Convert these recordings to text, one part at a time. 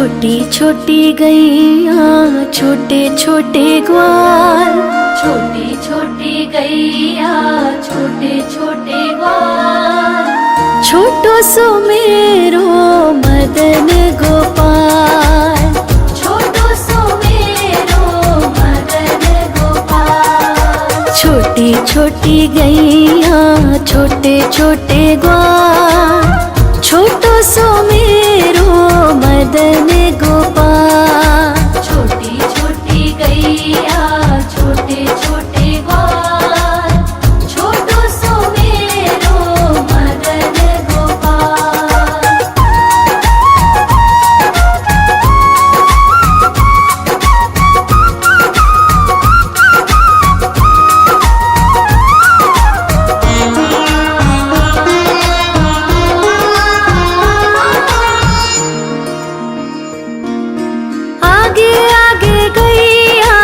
छोटी छोटी गैया छोटे छोटे ग्वाल, छोटी छोटी गैया छोटे छोटे ग्वाल, छोटो सो मेरो मदन गोपाल, छोटो सो मेरो मदन गोपाल। छोटी छोटी गैया छोटे छोटे ग्वाल, छोटो सो मेरो मदन गोपाल। छोटी छोटी गैया छोटे छोटे ग्वाल, छोटो सो मेरो मदन गोपाल। आगे आगे गैया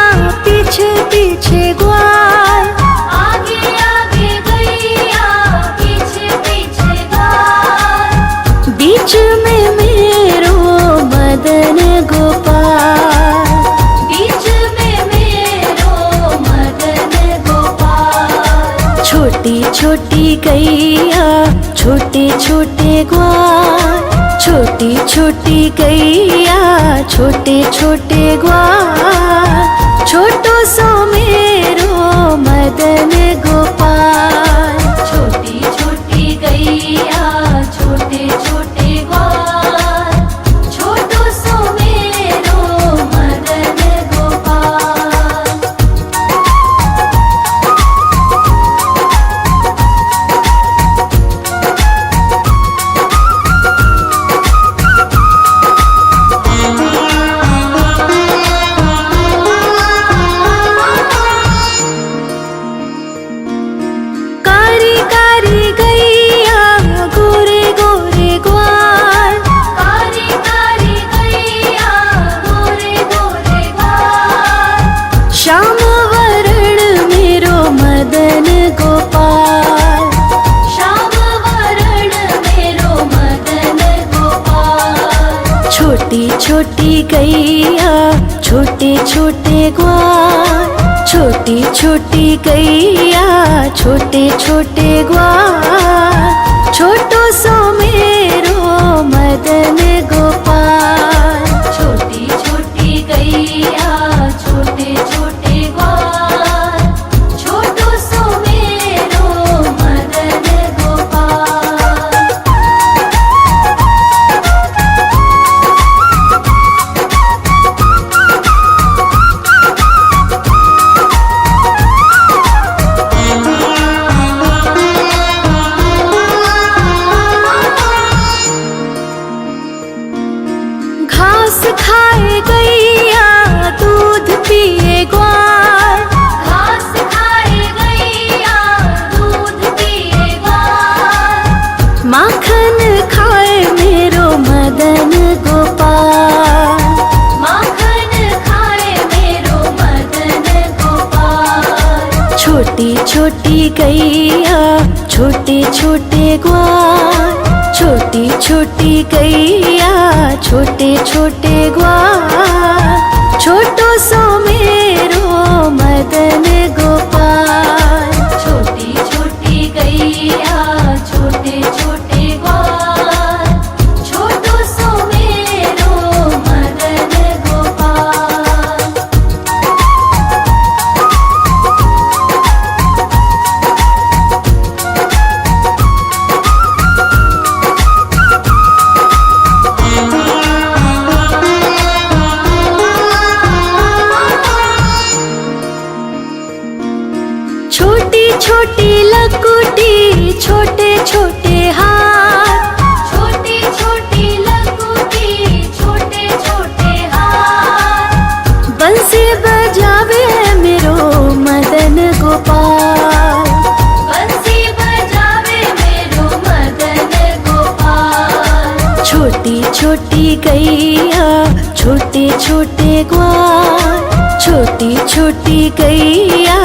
पीछे पीछे ग्वाल, आगे आगे गैया पीछे पीछे ग्वाल, बीच में मेरो मदन गोपाल। बीच में मेरो मदन गोपाल। छोटी छोटी गैया छोटे छोटे ग्वाल, छोटी छोटी गैया छोटे छोटे ग्वाल, छोटो सो मेरो मदन गोपाल। छोटी छोटी गैया छोटे छोटे ग्वाल, छोटो सो मेरो मदन गोपाल। कारी कारी गैया गोरे गोरे ग्वाल, कारी कारी गैया गोरे गोरे ग्वाल, श्याम वरण मेरो मदन गोपाल। श्याम वरण मेरो मदन गोपाल। छोटी छोटी गैया छोटे छोटे ग्वाल, छोटी छोटी गैया छोटे छोटे ग्वाल, छोटो सो मेरो मदन गोपाल। छोटी छोटी गैया छोटे छोटे ग्वाल, छोटो सो मेरो मदन गोपाल। घास खाए गैया दूध पिए ग्वाल, घास खाए गैया दूध पिए ग्वाल, माखन खाए मेरो मदन गोपाल। माखन खाए मेरो मदन गोपाल। छोटी छोटी गैया छोटे छोटे ग्वाल, छोटी छोटी गैया छोटे छोटे ग्वाल, छोटो सो मेरो मदन गोपाल। छोटी छोटी गैया छोटे छोटे ग्वाल, छोटो सो मेरो मदन गोपाल। छोटी छोटी लकुटी छोटे छोटे हाथ, छोटी छोटी लकुटी छोटे छोटे हाथ, बंसी बजावे मेरो मदन गोपाल। बंसी बजावे मेरो मदन गोपाल। छोटी छोटी गैया छोटे छोटे ग्वाल, छोटी छोटी गैया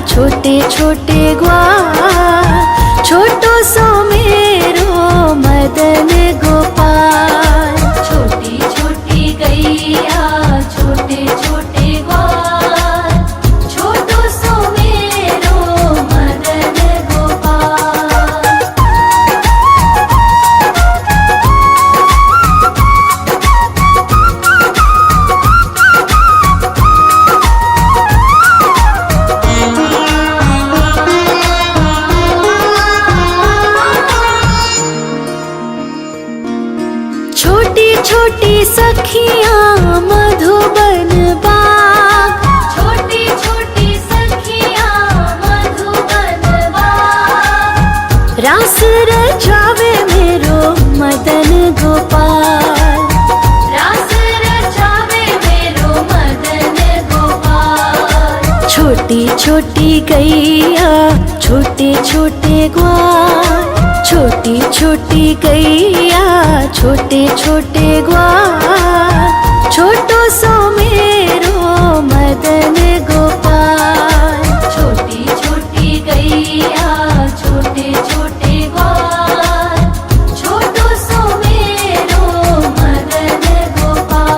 छोटे छोटे ग्वाल, छोटो सो मेरो मदन गोपाल। छोटी छोटी गैया रचावे मेरो मदन गोपाल। रास रचावे मेरो मदन गोपाल। छोटी छोटी गैया छोटे छोटे ग्वाल, छोटी छोटी गैया छोटे छोटे ग्वाल, छोटो सो मेरो मदन गोपाल। छोटी छोटी गैया छोटे छोटे ग्वाल, छोटो सो मेरो मदन गोपाल।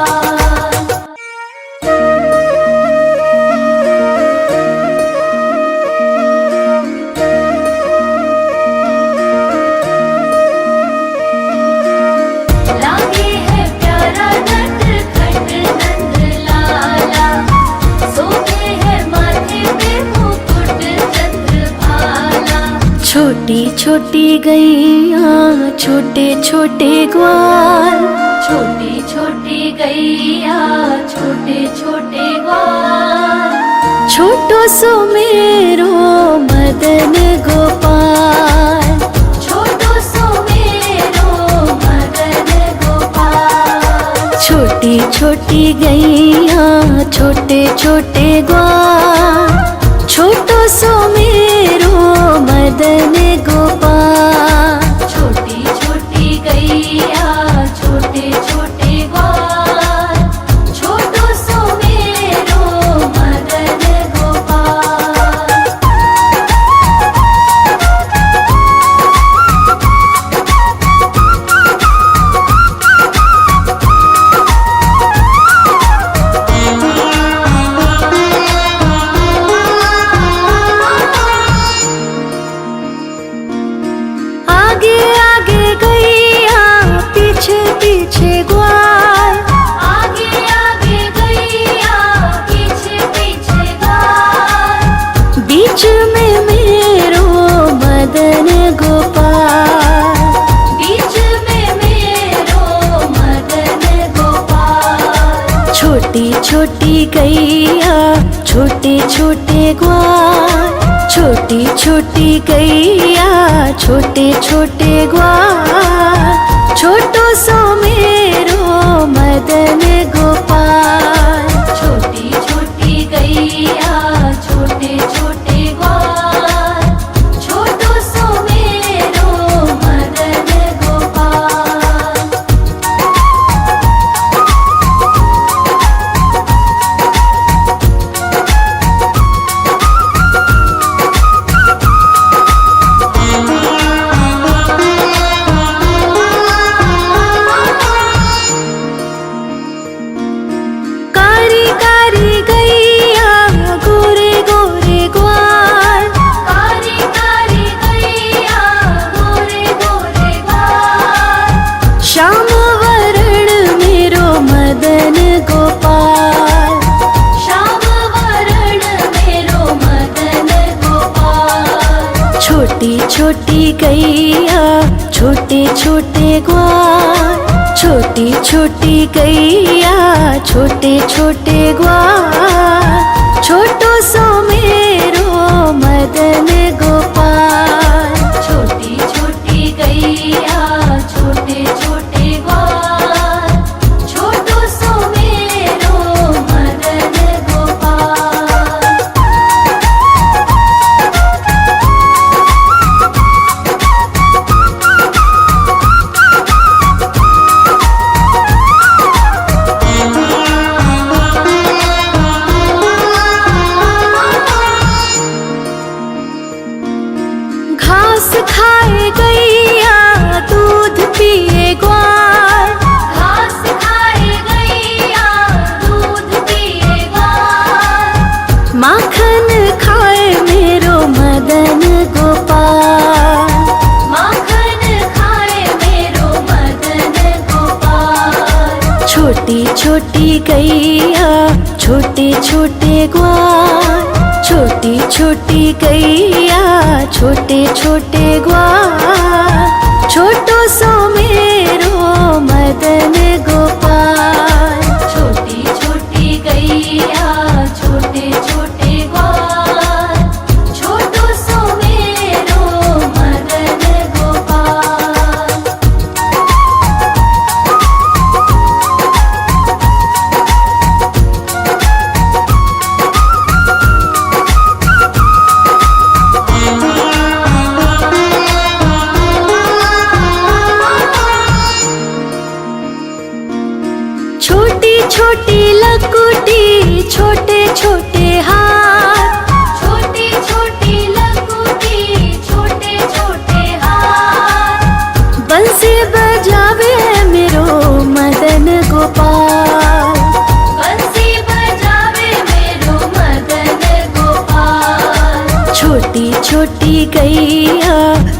लागे है प्यारा नटखट नंद लाला, सोते है माथे पे मुकुट चंद्रभाला। छोटी छोटी गैया छोटे छोटे ग्वाल, छोटी छोटी गैया छोटे छोटे ग्वाल, छोटो सो मेरो मदन गोपाल। छोटो सो मेरो मदन गोपाल। छोटी छोटी गैया छोटे छोटे ग्वाल, छोटो सो मेरो मदन गोपाल। छोटी छोटी गैया छोटे छोटे ग्वाल, छोटो सो मेरो मदन गोपाल। आगे आगे गैया पीछे पीछे ग्वाल, आगे आगे गैया पीछे पीछे ग्वाल, बीच में मेरो मदन गोपाल। बीच में मेरो मदन गोपाल। छोटी छोटी गैया छोटे छोटे ग्वाल, छोटी छोटी गैया छोटे छोटे ग्वाल, छोटो सो मेरो मदन गोपाल। छोटी छोटी गैया छोटे छोटे ग्वाल, छोटो सो मेरो मदन गोपाल। कारी कारी गैया गोरे गोरे ग्वाल, कारी कारी गैया गोरे गोरे ग्वाल, श्याम वरण मेरो मदन गोपाल। श्याम वरण मेरो मदन गोपाल। छोटी छोटी गैया छोटे छोटे ग्वाल, छोटी छोटी गैया छोटे छोटे ग्वाल, छोटो सो मेरो मदन गोपाल। छोटी छोटी गैया छोटे छोटे ग्वाल, छोटो सो मेरो मदन गोपाल। घास खाए गैया दूध पिए ग्वाल, घास खाए गैया दूध पिए ग्वाल, माखन खाए मेरो मदन गोपाल। माखन खाए मेरो मदन गोपाल। छोटी छोटी गैया छोटे छोटे ग्वाल, छोटी छोटी गैया छोटे छोटे ग्वाल, छोटो सो मेरो मदन गोपाल। छोटी छोटी गैया छोटे छोटे ग्वाल, छोटो सो मेरो मदन गोपाल। गैया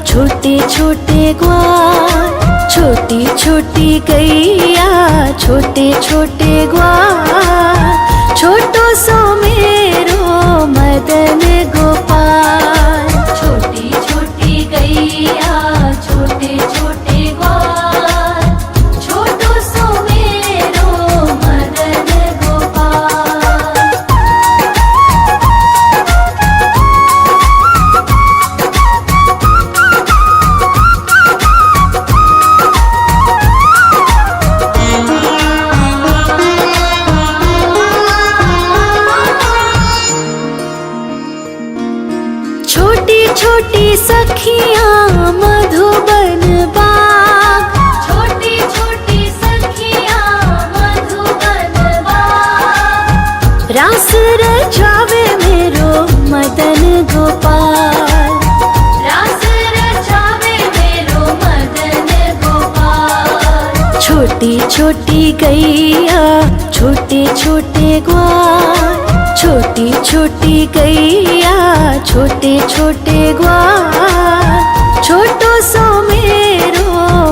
छोटे छोटे ग्वाल, छोटी छोटी गैया छोटे छोटे ग्वाल, छोटो सो मेरो मदन गोपाल। छोटी छोटी गैया छोटे छोटे ग्वाल, छोटो सो मेरो मदन गोपाल। छोटी छोटी सखियाँ मधुबन बाग, छोटी छोटी सखियाँ मधुबन बाग, रास रचावे मेरो मदन गोपाल। रास रचावे मेरो मदन गोपाल। छोटी छोटी गैया छोटे छोटे ग्वाल, छोटी छोटी गैया छोटे छोटे ग्वाल, छोटो सो मेरो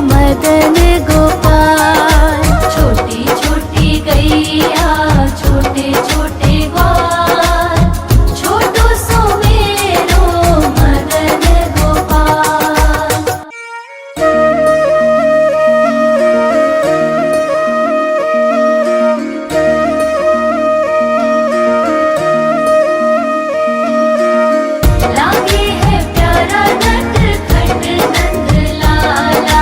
मदन गोपाल। छोटी छोटी गैया छोटे छोटे ग्वाल, छोटो सो मेरो मदन गोपाल। लागे है प्यारा नटखट नंद लाला,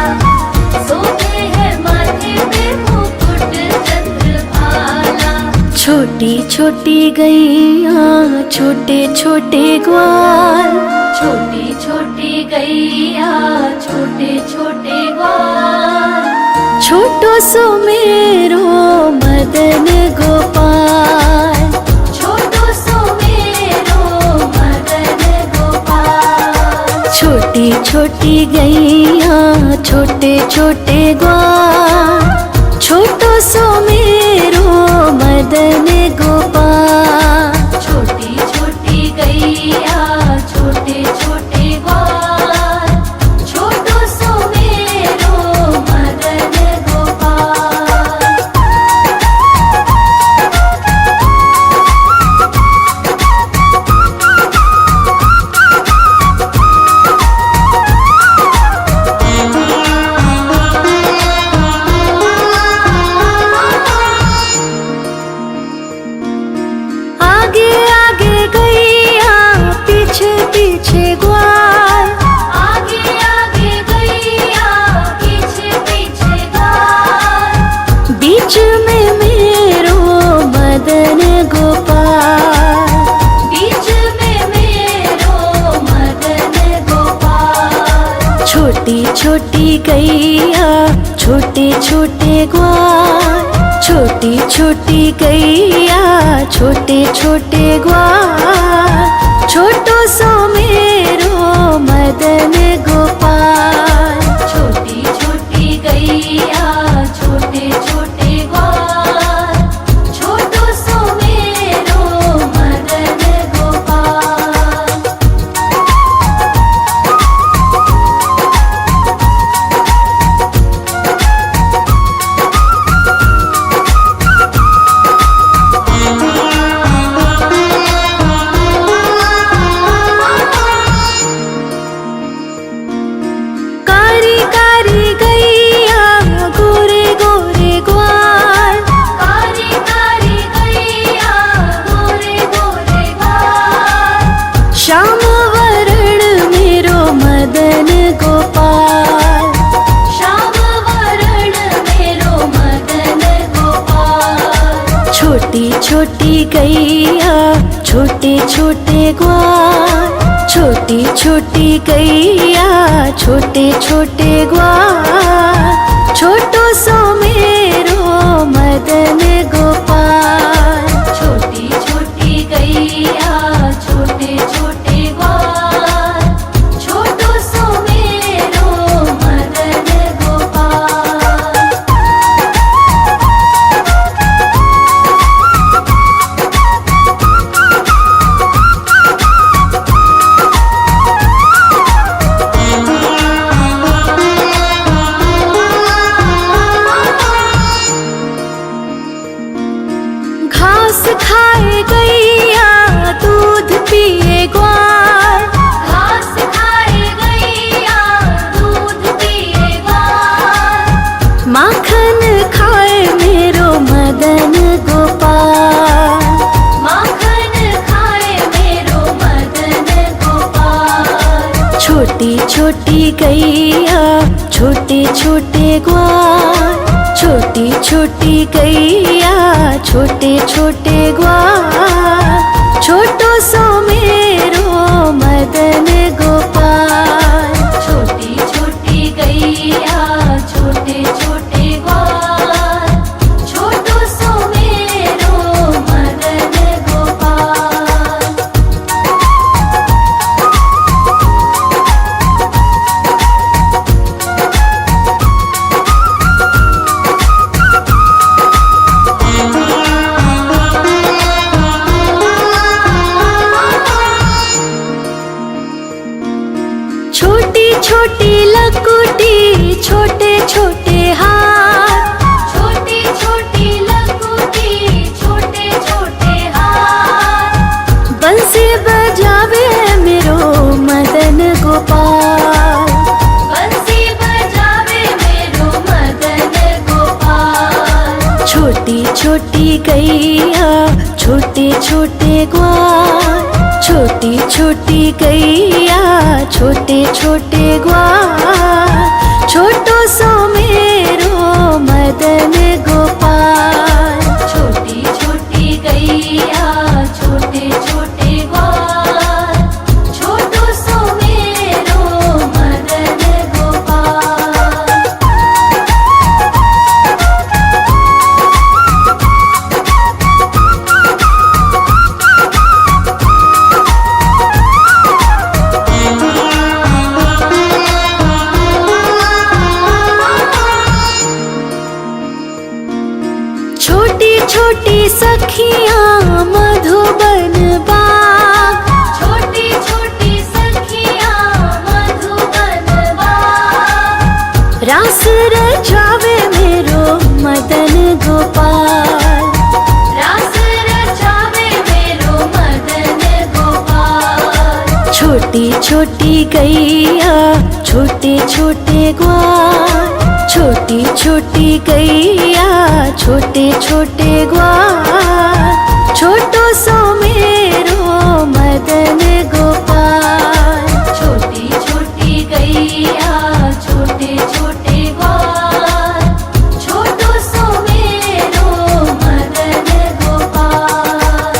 सोते है माथे पे मुकुट चंद्रभाला। छोटी छोटी गैया छोटे छोटे ग्वाल, छोटी छोटी गैया छोटे छोटे ग्वाल, छोटो सो मेरो मदन गोपाल। छोटो सो मेरो मदन गोपाल। छोटी छोटी गैया छोटे छोटे ग्वाल, छोटो सो मेरो मदन गोपाल। छोटी छोटी गैया छोटे छोटे ग्वाल, छोटो सो मेरो मदन गोपाल। आगे आगे गैया पीछे पीछे ग्वाल, आगे आगे गैया पीछे पीछे ग्वाल, बीच में मेरो मदन गोपाल। बीच में मेरो मदन गोपाल। छोटी छोटी गैया छोटे छोटे ग्वाल, छोटी छोटी गैया छोटे छोटे ग्वाल, छोटो सो मेरो मदन गोपाल। छोटी छोटी गैया छोटे छोटे ग्वाल, छोटो सो मेरो मदन गोपाल। कारी कारी गैया गोरे गोरे ग्वाल, कारी कारी गैया गोरे गोरे ग्वाल, श्याम वरण मेरो मदन गोपाल। श्याम वरण मेरो मदन गोपाल। छोटी छोटी गैया छोटे छोटे ग्वाल, छोटी छोटी गैया छोटे छोटे ग्वाल, छोटो सो मेरो मदन गोपाल। छोटी छोटी गैया छोटे छोटे ग्वाल, छोटो सो मेरो मदन गोपाल। छोटी छोटी गैया छोटे छोटे ग्वाल, छोटी छोटी गैया छोटे छोटे ग्वाल, छोटो सो मेरो मदन गोपाल। छोटी छोटी गैया छोटे छोटे ग्वाल, छोटो सो मेरो मदन गोपाल। छोटी छोटी लकुटी छोटे छोटे हाथ, छोटी छोटी लकुटी छोटे छोटे हाथ, बंसी बजावे मेरो मदन गोपाल। बंसी बजावे मेरो मदन गोपाल। छोटी छोटी गैया छोटे छोटे ग्वाल, छोटी छोटी गैया छोटे छोटे ग्वाल, छोटो सो मेरो मदन गोपाल। छोटी छोटी गैया छोटे छोटे ग्वाल, छोटो सो मेरो मदन गोपाल। छोटी छोटी सखियाँ मधुबन बाग, छोटी छोटी सखियाँ मधुबन बाग, रास रचावे मेरो मदन गोपाल। रास रचावे मेरो मदन गोपाल। छोटी छोटी गैया छोटे छोटे ग्वाल, छोटी छोटी गैया छोटे छोटे ग्वाल, छोटो सो मेरो मदन गोपाल। छोटी छोटी गैया छोटे छोटे ग्वाल, छोटो सो मेरो मदन गोपाल।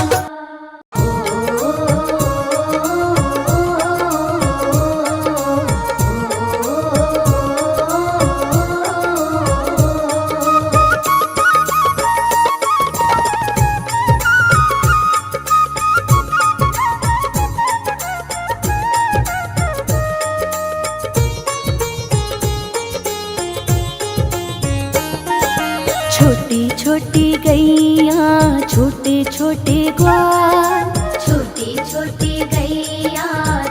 छोटी छोटी गैया छोटे छोटे ग्वाल, छोटी छोटी गैया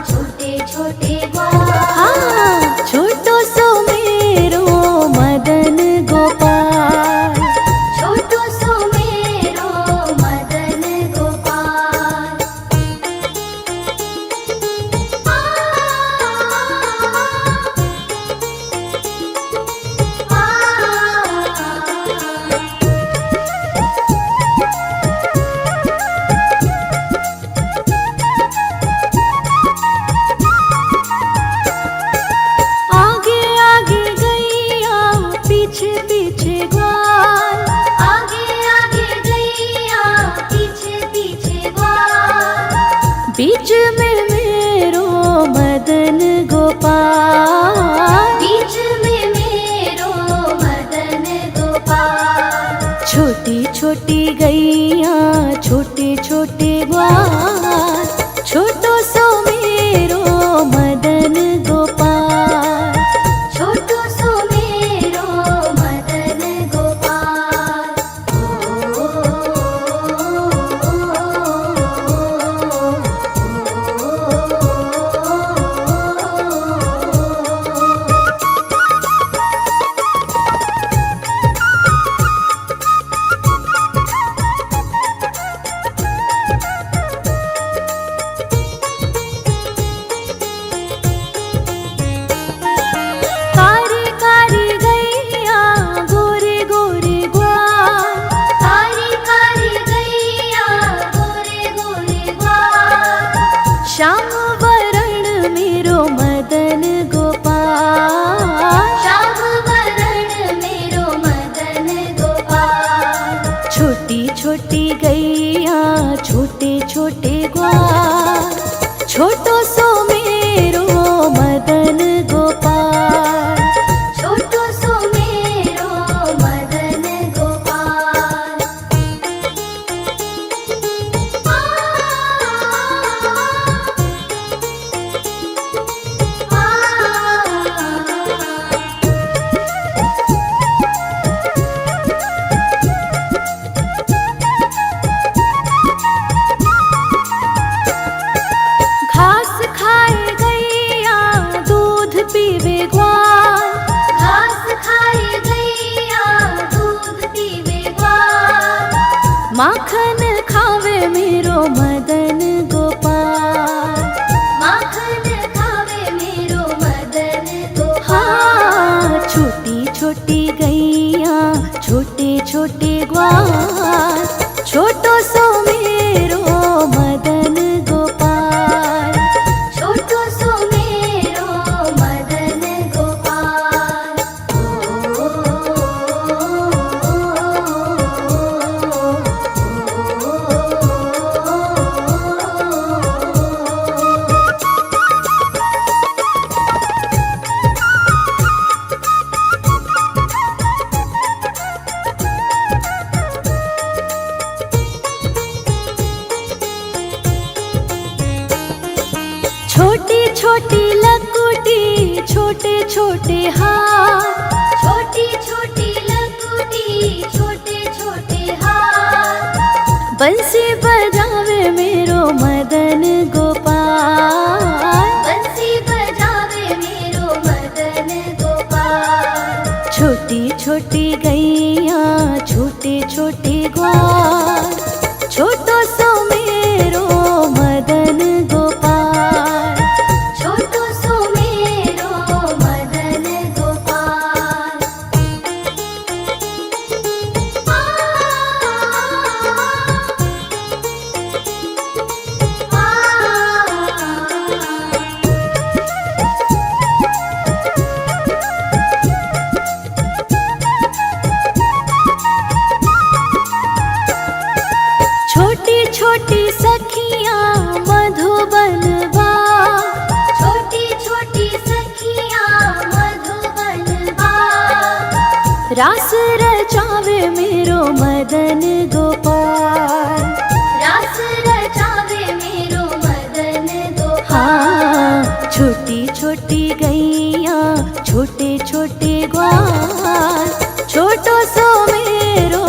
छोटे छोटे ग्वाल, हाँ छोटो सो मेरो मदन गोपाल। छोटो सो मेरो मदन गोपाल। मदन गोपाल। श्याम वरण मेरो मदन गोपाल। छोटी छोटी गैया छोटे छोटे ग्वाल, छोटो सो मेरो मदन गोपाल। छोटो सो मेरो मदन गोपाल। घास खाए गैया दूध पीवे ग्वाल। घास खाए गैया दूध पीवे ग्वाल। माखन खावे मेरो मदन गोपाल। माखन खावे मेरो मदन गोपाल। हाँ, छोटी छोटी गैया छोटे छोटे ग्वाल, छोटो सो मेरो मदन गोपाल। छोटो सो मेरो मदन गोपाल। छोटी छोटी लकुटी छोटे छोटे हाथ, छोटी छोटी लकुटी छोटे छोटे हाथ। बंसी बजावे मेरो मदन गोपाल। बंसी बजावे मेरो मदन गोपाल। छोटी छोटी गैया छोटे छोटे ग्वाल, छोटो सो मेरो मदन गोपाल। छोटो सो मेरो मदन गोपाल। छोटी छोटी सखियाँ मधुबन बाग। छोटी छोटी सखियाँ मधुबन बाग। रास रचावे मेरो मदन गोपाल। रास रचावे मेरो मदन गोपाल। हाँ, छोटी छोटी गैया छोटे छोटे ग्वाल, छोटो सो मेरो